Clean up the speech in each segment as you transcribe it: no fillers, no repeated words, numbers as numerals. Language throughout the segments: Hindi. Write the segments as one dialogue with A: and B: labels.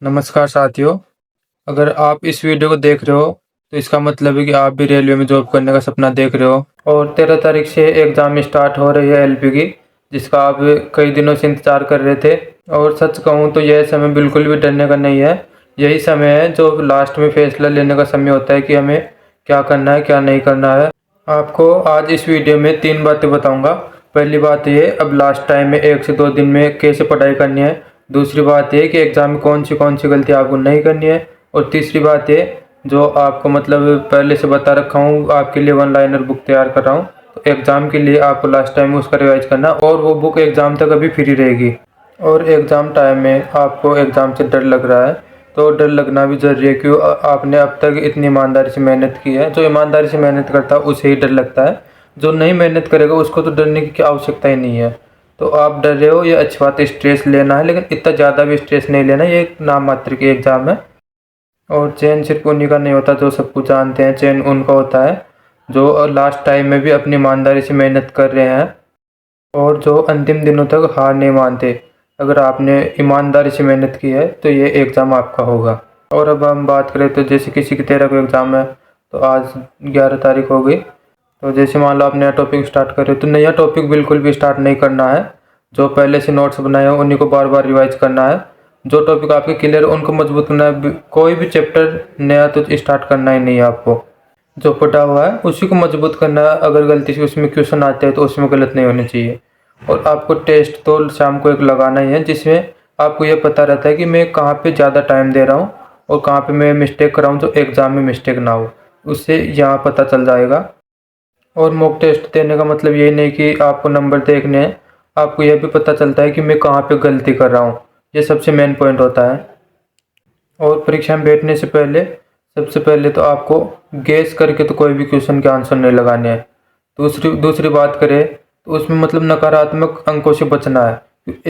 A: नमस्कार साथियों। अगर आप इस वीडियो को देख रहे हो तो इसका मतलब है कि आप भी रेलवे में जॉब करने का सपना देख रहे हो और 13 तारीख से एग्ज़ाम स्टार्ट हो रही है एलपी की, जिसका आप कई दिनों से इंतज़ार कर रहे थे। और सच कहूँ तो यह समय बिल्कुल भी डरने का नहीं है। यही समय है जो लास्ट में फैसला लेने का समय होता है कि हमें क्या करना है क्या नहीं करना है। आपको आज इस वीडियो में 3 बातें बताऊंगा। पहली बात ये, अब लास्ट टाइम में 1 से 2 दिन में कैसे पढ़ाई करनी है। दूसरी बात ये कि एग्ज़ाम में कौन सी गलती आपको नहीं करनी है। और तीसरी बात ये, जो आपको मतलब पहले से बता रखा हूँ, आपके लिए वन लाइनर बुक तैयार कर रहा हूँ। तो एग्ज़ाम के लिए आपको लास्ट टाइम उसका रिवाइज करना और वो बुक एग्ज़ाम तक अभी फ्री रहेगी। और एग्ज़ाम टाइम में आपको एग्ज़ाम से डर लग रहा है तो डर लगना भी ज़रूरी है, क्यों आपने अब तक इतनी ईमानदारी से मेहनत की है। जो ईमानदारी से मेहनत करता है उसे ही डर लगता है, जो नहीं मेहनत करेगा उसको तो डरने की आवश्यकता ही नहीं है। तो आप डर रहे हो, ये अच्छी बात है, स्ट्रेस लेना है लेकिन इतना ज़्यादा भी स्ट्रेस नहीं लेना। ये एक नाम मात्र की एग्ज़ाम है और चयन सिर्फ उन्हीं का नहीं होता जो सब कुछ जानते हैं। चयन उनका होता है जो लास्ट टाइम में भी अपनी ईमानदारी से मेहनत कर रहे हैं और जो अंतिम दिनों तक हार नहीं मानते। अगर आपने ईमानदारी से मेहनत की है तो ये एग्ज़ाम आपका होगा। और अब हम बात करें तो जैसे किसी की 13 को एग्ज़ाम है तो आज 11 तारीख हो गई। तो जैसे मान लो आप नया टॉपिक स्टार्ट कर रहे हो तो नया टॉपिक बिल्कुल भी स्टार्ट नहीं करना है। जो पहले से नोट्स बनाए हो उन्हीं को बार बार रिवाइज करना है। जो टॉपिक आपके क्लियर है उनको मजबूत करना है। कोई भी चैप्टर नया तो स्टार्ट करना ही नहीं है आपको। जो पढ़ा हुआ है उसी को मजबूत करना है। अगर गलती से उसमें क्वेश्चन आते हैं तो उसमें गलत नहीं होनी चाहिए। और आपको टेस्ट तो शाम को एक लगाना ही है, जिसमें आपको ये पता रहता है कि मैं कहाँ पे ज़्यादा टाइम दे रहा हूँ और कहाँ पे मैं मिस्टेक कर रहा हूँ, जो एग्ज़ाम में मिस्टेक ना हो। उससे यहाँ पता चल जाएगा। और मॉक टेस्ट देने का मतलब ये नहीं कि आपको नंबर देखने हैं, आपको यह भी पता चलता है कि मैं कहाँ पे गलती कर रहा हूँ। ये सबसे मेन पॉइंट होता है। और परीक्षा में बैठने से पहले सबसे पहले तो आपको गेस करके तो कोई भी क्वेश्चन के आंसर नहीं लगाने हैं। दूसरी बात करें तो उसमें मतलब नकारात्मक अंकों से बचना है।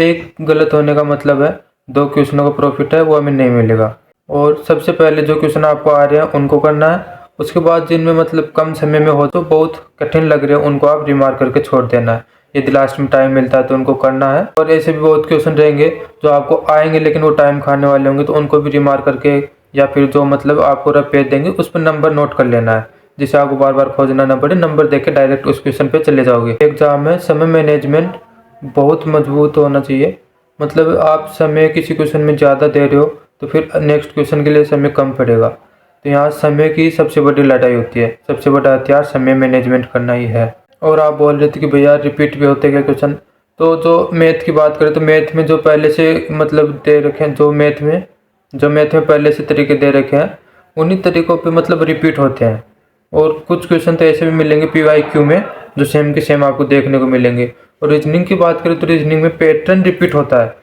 A: एक गलत होने का मतलब है 2 क्वेश्चनों का प्रॉफिट है वो हमें नहीं मिलेगा। और सबसे पहले जो क्वेश्चन आपको आ रहे हैं उनको करना है। उसके बाद जिनमें मतलब कम समय में हो तो बहुत कठिन लग रहे हैं उनको आप रिमार्क करके छोड़ देना है। यदि लास्ट में टाइम मिलता है तो उनको करना है। और ऐसे भी बहुत क्वेश्चन रहेंगे जो आपको आएंगे लेकिन वो टाइम खाने वाले होंगे, तो उनको भी रिमार्क करके या फिर जो मतलब आपको रफ पेज देंगे उस पर नंबर नोट कर लेना है, जिससे आपको बार बार खोजना ना पड़े। नंबर देके डायरेक्ट उस क्वेश्चन पे चले जाओगे। एग्जाम में समय मैनेजमेंट बहुत मजबूत होना चाहिए। मतलब आप समय किसी क्वेश्चन में ज़्यादा दे रहे हो तो फिर नेक्स्ट क्वेश्चन के लिए समय कम पड़ेगा। तो यहाँ समय की सबसे बड़ी लड़ाई होती है। सबसे बड़ा हथियार समय मैनेजमेंट करना ही है। और आप बोल रहे थे कि भैया रिपीट भी होते क्या क्वेश्चन, तो जो मैथ की बात करें तो मैथ में जो पहले से मतलब दे रखे हैं, जो मैथ में पहले से तरीके दे रखे हैं उन्हीं तरीकों पे मतलब रिपीट होते हैं। और कुछ क्वेश्चन तो ऐसे भी मिलेंगे PYQ में जो सेम के सेम आपको देखने को मिलेंगे। और रीजनिंग की बात करें तो रीजनिंग में पैटर्न रिपीट होता है,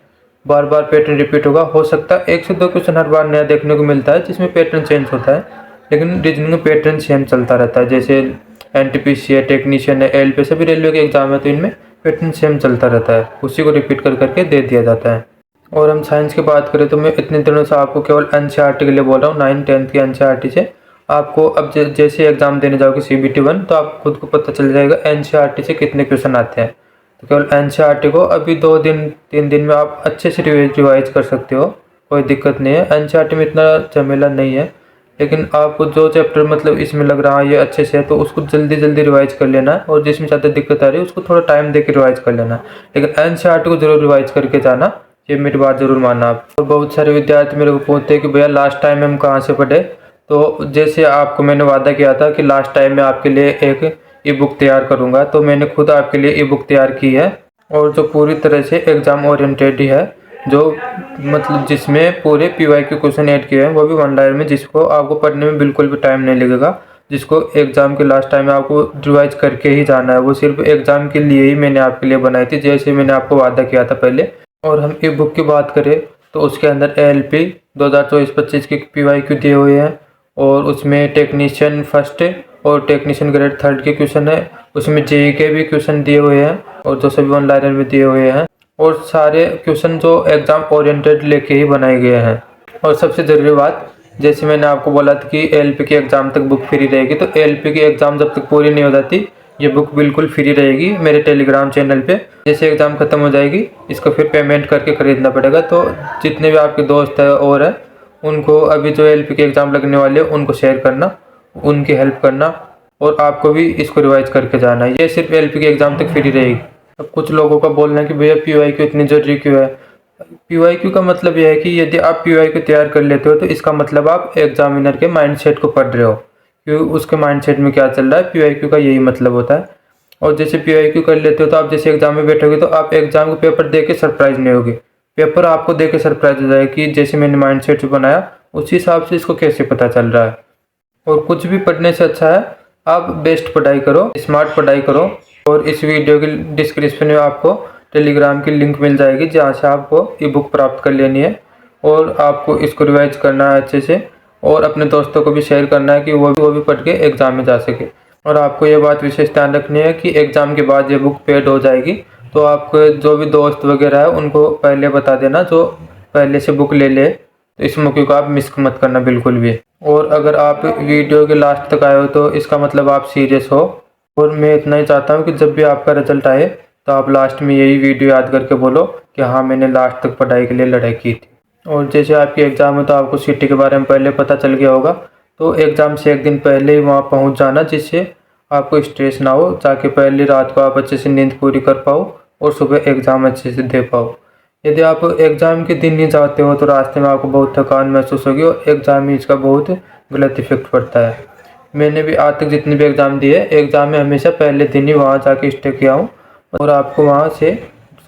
A: बार बार पैटर्न रिपीट होगा। हो सकता है 1 से 2 क्वेश्चन हर बार नया देखने को मिलता है जिसमें पैटर्न चेंज होता है, लेकिन रीजनिंग में पैटर्न सेम चलता रहता है। जैसे NTPC है, टेक्नीशियन है, LP, सभी रेलवे के एग्जाम है तो इनमें पैटर्न सेम चलता रहता है, उसी को रिपीट कर करके दे दिया जाता है। और हम साइंस की बात करें तो मैं इतने दिनों से आपको केवल NCERT के लिए बोल रहा हूँ। 9th 10th की NCERT से आपको अब जैसे एग्जाम देने जाओगे CBT 1 तो आपको खुद को पता चल जाएगा NCERT से कितने क्वेश्चन आते हैं। तो केवल NCERT को अभी 2 दिन 3 दिन में आप अच्छे से रिवाइज कर सकते हो, कोई दिक्कत नहीं है। NCERT में इतना झमेला नहीं है, लेकिन आपको जो चैप्टर मतलब इसमें लग रहा है ये अच्छे से है तो उसको जल्दी जल्दी रिवाइज कर लेना है। और जिसमें ज़्यादा दिक्कत आ रही है उसको थोड़ा टाइम दे के रिवाइज कर लेना है, लेकिन NCERT को जरूर रिवाइज करके जाना, ये मेरी बात ज़रूर मानना आप। और बहुत सारे विद्यार्थी मेरे को पूछते हैं कि भैया लास्ट टाइम में हम कहाँ से पढ़े। तो जैसे आपको मैंने वादा किया था कि लास्ट टाइम में आपके लिए एक ई-बुक तैयार करूँगा, तो मैंने खुद आपके लिए ई-बुक तैयार की है और जो पूरी तरह से एग्ज़ाम ओरिएंटेड ही है, जो मतलब जिसमें पूरे PYQ क्वेश्चन ऐड किए हैं, वो भी वन लाइन में, जिसको आपको पढ़ने में बिल्कुल भी टाइम नहीं लगेगा, जिसको एग्ज़ाम के लास्ट टाइम में आपको रिवाइज करके ही जाना है। वो सिर्फ एग्ज़ाम के लिए ही मैंने आपके लिए बनाई थी, जैसे मैंने आपको वादा किया था पहले। और हम ई-बुक की बात करें तो उसके अंदर LP 2024-25 के PYQ दिए हुए हैं और उसमें टेक्नीशियन फर्स्ट और टेक्नीशियन ग्रेड 3 के क्वेश्चन है। उसमें JEE के भी क्वेश्चन दिए हुए हैं और जो सभी वन लाइनर में दिए हुए हैं। और सारे क्वेश्चन जो एग्ज़ाम ओरिएंटेड लेके ही बनाए गए हैं। और सबसे ज़रूरी बात, जैसे मैंने आपको बोला था कि LP की एग्ज़ाम तक बुक फ्री रहेगी, तो LP की एग्ज़ाम जब तक पूरी नहीं हो जाती ये बुक बिल्कुल फ्री रहेगी मेरे टेलीग्राम चैनल पे। जैसे एग्ज़ाम ख़त्म हो जाएगी इसको फिर पेमेंट करके ख़रीदना पड़ेगा। तो जितने भी आपके दोस्त हैं और हैं उनको अभी जो एलपी के एग्ज़ाम लगने वाले हैं उनको शेयर करना, उनकी हेल्प करना और आपको भी इसको रिवाइज करके जाना है। ये सिर्फ एलपी के एग्ज़ाम तक फ्री रहेगी। अब कुछ लोगों का बोलना है कि भैया पीवाईक्यू इतनी ज़रूरी क्यों है। पीवाईक्यू का मतलब यह है कि यदि आप पीवाईक्यू तैयार कर लेते हो तो इसका मतलब आप एग्जामिनर के माइंडसेट को पढ़ रहे हो कि उसके माइंडसेट में क्या चल रहा है। पीवाईक्यू का यही मतलब होता है। और जैसे पीवाईक्यू कर लेते हो तो आप जैसे एग्जाम में बैठोगे तो आप एग्जाम के पेपर दे के सरप्राइज नहीं होगे। पेपर आपको दे के सरप्राइज हो जाएगा कि जैसे मैंने माइंडसेट बनाया उसी हिसाब से इसको कैसे पता चल रहा है। और कुछ भी पढ़ने से अच्छा है आप बेस्ट पढ़ाई करो, स्मार्ट पढ़ाई करो। और इस वीडियो के डिस्क्रिप्शन में आपको टेलीग्राम की लिंक मिल जाएगी जहाँ से आपको ई बुक प्राप्त कर लेनी है और आपको इसको रिवाइज करना है अच्छे से और अपने दोस्तों को भी शेयर करना है कि वो भी पढ़ के एग्ज़ाम में जा सके। और आपको ये बात विशेष ध्यान रखनी है कि एग्ज़ाम के बाद ये बुक पेड हो जाएगी तो आपके जो भी दोस्त वगैरह है उनको पहले बता देना जो पहले से बुक ले ले। तो इस मौके को आप मिस मत करना बिल्कुल भी। और अगर आप वीडियो के लास्ट तक आए हो तो इसका मतलब आप सीरियस हो। और मैं इतना ही चाहता हूँ कि जब भी आपका रिजल्ट आए तो आप लास्ट में यही वीडियो याद करके बोलो कि हाँ मैंने लास्ट तक पढ़ाई के लिए लड़ाई की थी। और जैसे आपकी एग्ज़ाम है तो आपको सिटी के बारे में पहले पता चल गया होगा तो एग्ज़ाम से एक दिन पहले ही वहाँ पहुँच जाना जिससे आपको स्ट्रेस ना हो, ताकि पहली रात को आप अच्छे से नींद पूरी कर पाओ और सुबह एग्ज़ाम अच्छे से दे पाओ। यदि आप एग्ज़ाम के दिन नहीं जाते हो तो रास्ते में आपको बहुत थकान महसूस होगी और एग्ज़ाम में इसका बहुत गलत इफेक्ट पड़ता है। मैंने भी आज तक जितने भी एग्ज़ाम दिए एग्ज़ाम में हमेशा पहले दिन ही वहाँ जाके स्टे किया हूँ। और आपको वहाँ से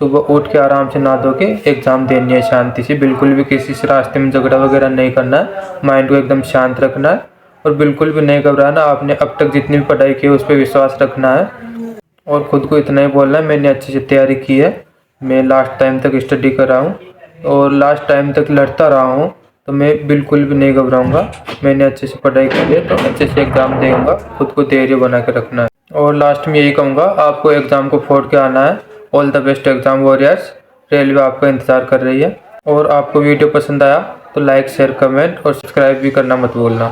A: सुबह उठ के आराम से नहा धो के एग्ज़ाम देनी है शांति से। बिल्कुल भी किसी से रास्ते में झगड़ा वगैरह नहीं करना है, माइंड को एकदम शांत रखना है और बिल्कुल भी नहीं घबराना। आपने अब तक जितनी भी पढ़ाई की है उस पर विश्वास रखना है और ख़ुद को इतना ही बोलना है मैंने अच्छे से तैयारी की है, मैं लास्ट टाइम तक स्टडी कर रहा हूँ और लास्ट टाइम तक लड़ता रहा हूँ तो मैं बिल्कुल भी नहीं घबराऊँगा। मैंने अच्छे से पढ़ाई की है तो अच्छे से एग्ज़ाम देऊँगा। खुद को धैर्य बना के रखना है। और लास्ट में यही कहूँगा आपको एग्ज़ाम को फोड़ के आना है। All the best exam warriors, railway आपका इंतज़ार कर रही है। और आपको वीडियो पसंद आया तो लाइक शेयर कमेंट और सब्सक्राइब भी करना मत भूलना।